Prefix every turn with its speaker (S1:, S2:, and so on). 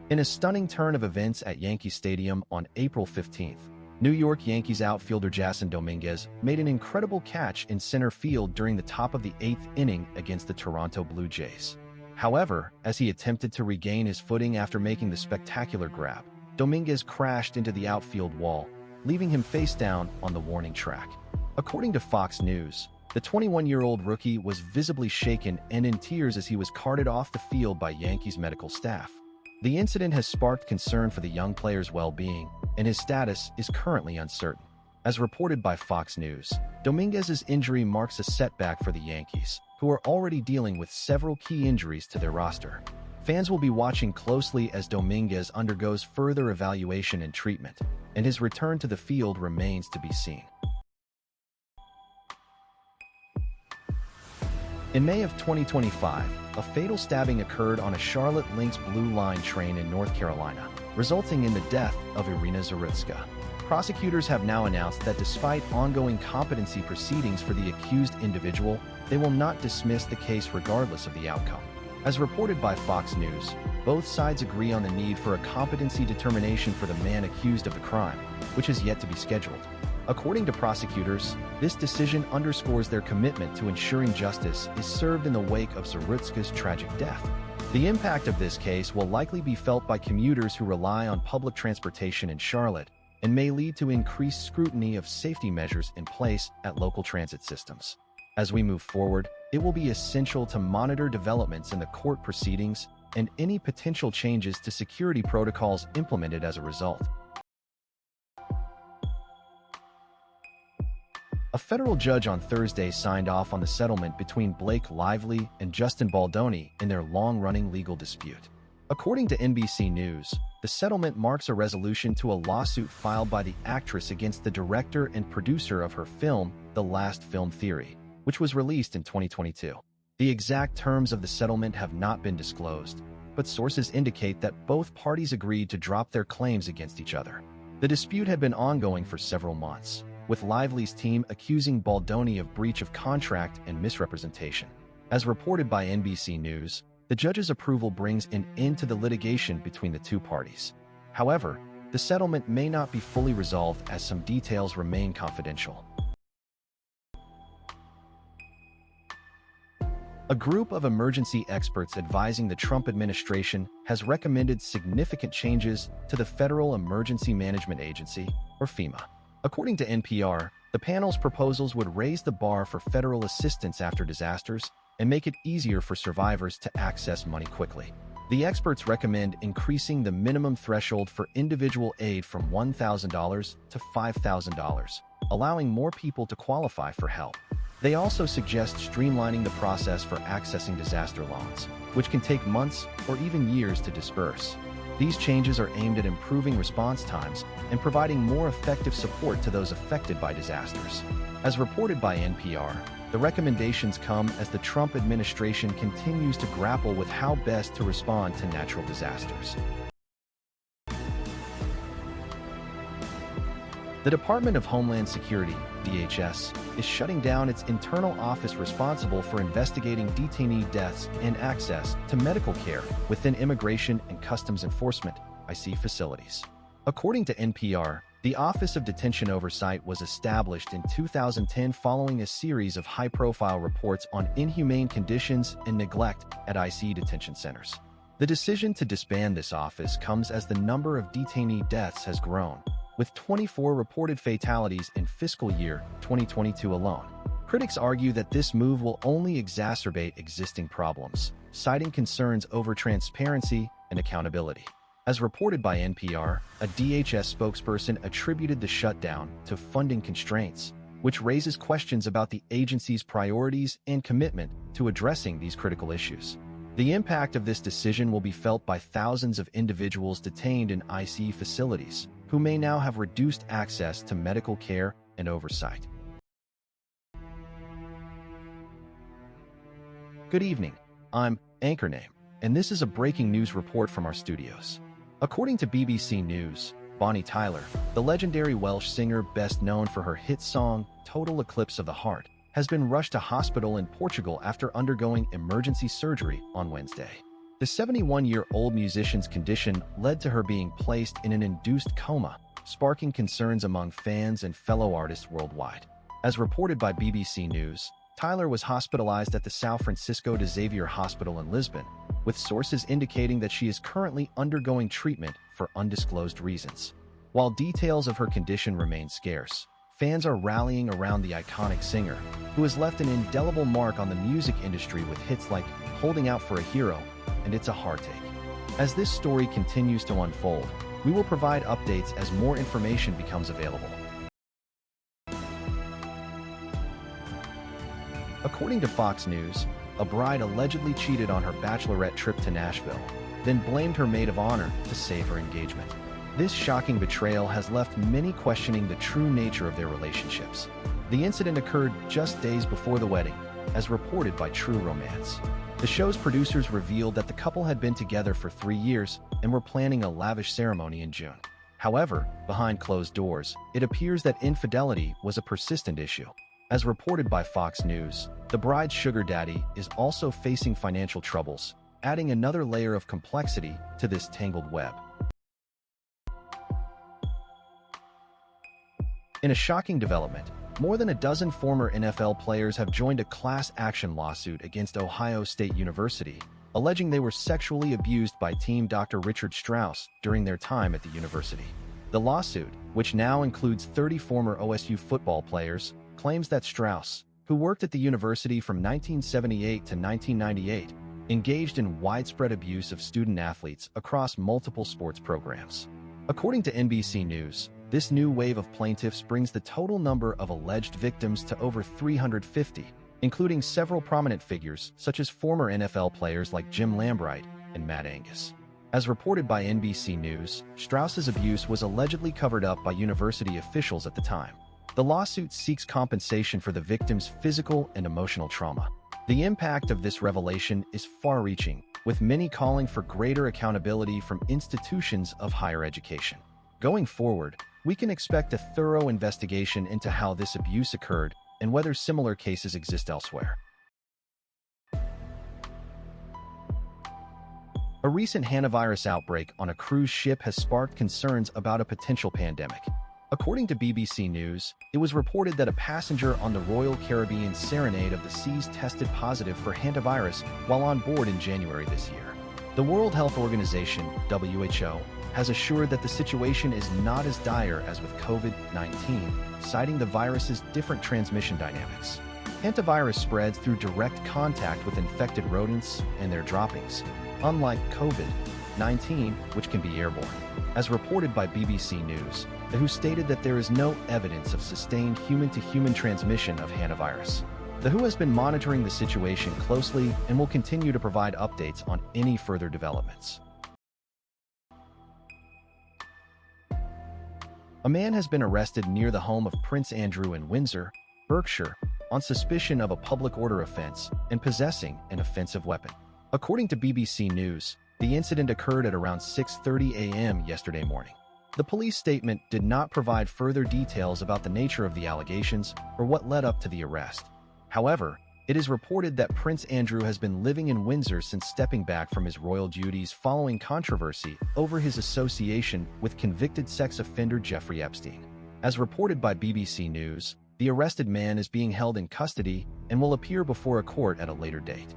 S1: In a stunning turn of events at Yankee Stadium on April 15th, New York Yankees outfielder Jasson Dominguez made an incredible catch in center field during the top of the 8th inning against the Toronto Blue Jays. However, as he attempted to regain his footing after making the spectacular grab, Dominguez crashed into the outfield wall, leaving him face down on the warning track. According to Fox News, the 21-year-old rookie was visibly shaken and in tears as he was carted off the field by Yankees medical staff. The incident has sparked concern for the young player's well-being, and his status is currently uncertain. As reported by Fox News, Dominguez's injury marks a setback for the Yankees, who are already dealing with several key injuries to their roster. Fans will be watching closely as Dominguez undergoes further evaluation and treatment, and his return to the field remains to be seen. In May of 2025, a fatal stabbing occurred on a Charlotte Lynx Blue Line train in North Carolina, resulting in the death of Reno Ruth. Prosecutors have now announced that despite ongoing competency proceedings for the accused individual, they will not dismiss the case regardless of the outcome. As reported by Fox News, both sides agree on the need for a competency determination for the man accused of the crime, which is yet to be scheduled. According to prosecutors, this decision underscores their commitment to ensuring justice is served in the wake of Zarutska's tragic death. The impact of this case will likely be felt by commuters who rely on public transportation in Charlotte and may lead to increased scrutiny of safety measures in place at local transit systems. As we move forward, it will be essential to monitor developments in the court proceedings and any potential changes to security protocols implemented as a result. A federal judge on Thursday signed off on the settlement between Blake Lively and Justin Baldoni in their long-running legal dispute. According to NBC News, the settlement marks a resolution to a lawsuit filed by the actress against the director and producer of her film, The Last Film Theory, which was released in 2022. The exact terms of the settlement have not been disclosed, but sources indicate that both parties agreed to drop their claims against each other. The dispute had been ongoing for several months, with Lively's team accusing Baldoni of breach of contract and misrepresentation. As reported by NBC News, the judge's approval brings an end to the litigation between the two parties. However, the settlement may not be fully resolved as some details remain confidential. A group of emergency experts advising the Trump administration has recommended significant changes to the Federal Emergency Management Agency, or FEMA. According to NPR, the panel's proposals would raise the bar for federal assistance after disasters and make it easier for survivors to access money quickly. The experts recommend increasing the minimum threshold for individual aid from $1,000 to $5,000, allowing more people to qualify for help. They also suggest streamlining the process for accessing disaster loans, which can take months or even years to disperse. These changes are aimed at improving response times and providing more effective support to those affected by disasters. As reported by NPR, the recommendations come as the Trump administration continues to grapple with how best to respond to natural disasters. The Department of Homeland Security, DHS, is shutting down its internal office responsible for investigating detainee deaths and access to medical care within Immigration and Customs Enforcement (IC) facilities. According to NPR, the Office of Detention Oversight was established in 2010 following a series of high-profile reports on inhumane conditions and neglect at IC detention centers. The decision to disband this office comes as the number of detainee deaths has grown, with 24 reported fatalities in fiscal year 2022 alone. Critics argue that this move will only exacerbate existing problems, citing concerns over transparency and accountability. As reported by NPR, a DHS spokesperson attributed the shutdown to funding constraints, which raises questions about the agency's priorities and commitment to addressing these critical issues. The impact of this decision will be felt by thousands of individuals detained in IC facilities, who may now have reduced access to medical care and oversight. Good evening, I'm Anchor Name, and this is a breaking news report from our studios. According to BBC News, Bonnie Tyler, the legendary Welsh singer best known for her hit song Total Eclipse of the Heart, has been rushed to hospital in Portugal after undergoing emergency surgery on Wednesday. The 71-year-old musician's condition led to her being placed in an induced coma, sparking concerns among fans and fellow artists worldwide. As reported by BBC News, Tyler was hospitalized at the São Francisco de Xavier Hospital in Lisbon, with sources indicating that she is currently undergoing treatment for undisclosed reasons. While details of her condition remain scarce, fans are rallying around the iconic singer, who has left an indelible mark on the music industry with hits like Holding Out for a Hero and It's a Heartache. As this story continues to unfold, we will provide updates as more information becomes available. According to Fox News, a bride allegedly cheated on her bachelorette trip to Nashville, then blamed her maid of honor to save her engagement. This shocking betrayal has left many questioning the true nature of their relationships. The incident occurred just days before the wedding, as reported by True Romance. The show's producers revealed that the couple had been together for 3 years and were planning a lavish ceremony in June. However, behind closed doors, it appears that infidelity was a persistent issue. As reported by Fox News, the bride's sugar daddy is also facing financial troubles, adding another layer of complexity to this tangled web. In a shocking development, more than a dozen former NFL players have joined a class action lawsuit against Ohio State University, alleging they were sexually abused by team Dr. Richard Strauss during their time at the university. The lawsuit, which now includes 30 former OSU football players, claims that Strauss, who worked at the university from 1978 to 1998, engaged in widespread abuse of student-athletes across multiple sports programs. According to NBC News, this new wave of plaintiffs brings the total number of alleged victims to over 350, including several prominent figures such as former NFL players like Jim Lambright and Matt Angus. As reported by NBC News, Strauss's abuse was allegedly covered up by university officials at the time. The lawsuit seeks compensation for the victims' physical and emotional trauma. The impact of this revelation is far-reaching, with many calling for greater accountability from institutions of higher education. Going forward, we can expect a thorough investigation into how this abuse occurred and whether similar cases exist elsewhere. A recent hantavirus outbreak on a cruise ship has sparked concerns about a potential pandemic. According to BBC News, it was reported that a passenger on the Royal Caribbean Serenade of the Seas tested positive for hantavirus while on board in January this year. The World Health Organization, WHO, has assured that the situation is not as dire as with COVID-19, citing the virus's different transmission dynamics. Hantavirus spreads through direct contact with infected rodents and their droppings, unlike COVID-19, which can be airborne. As reported by BBC News, the WHO stated that there is no evidence of sustained human-to-human transmission of hantavirus. The WHO has been monitoring the situation closely and will continue to provide updates on any further developments. A man has been arrested near the home of Prince Andrew in Windsor, Berkshire, on suspicion of a public order offense and possessing an offensive weapon. According to BBC News, the incident occurred at around 6:30 a.m. yesterday morning. The police statement did not provide further details about the nature of the allegations or what led up to the arrest. However, it is reported that Prince Andrew has been living in Windsor since stepping back from his royal duties following controversy over his association with convicted sex offender Jeffrey Epstein. As reported by BBC News, the arrested man is being held in custody and will appear before a court at a later date.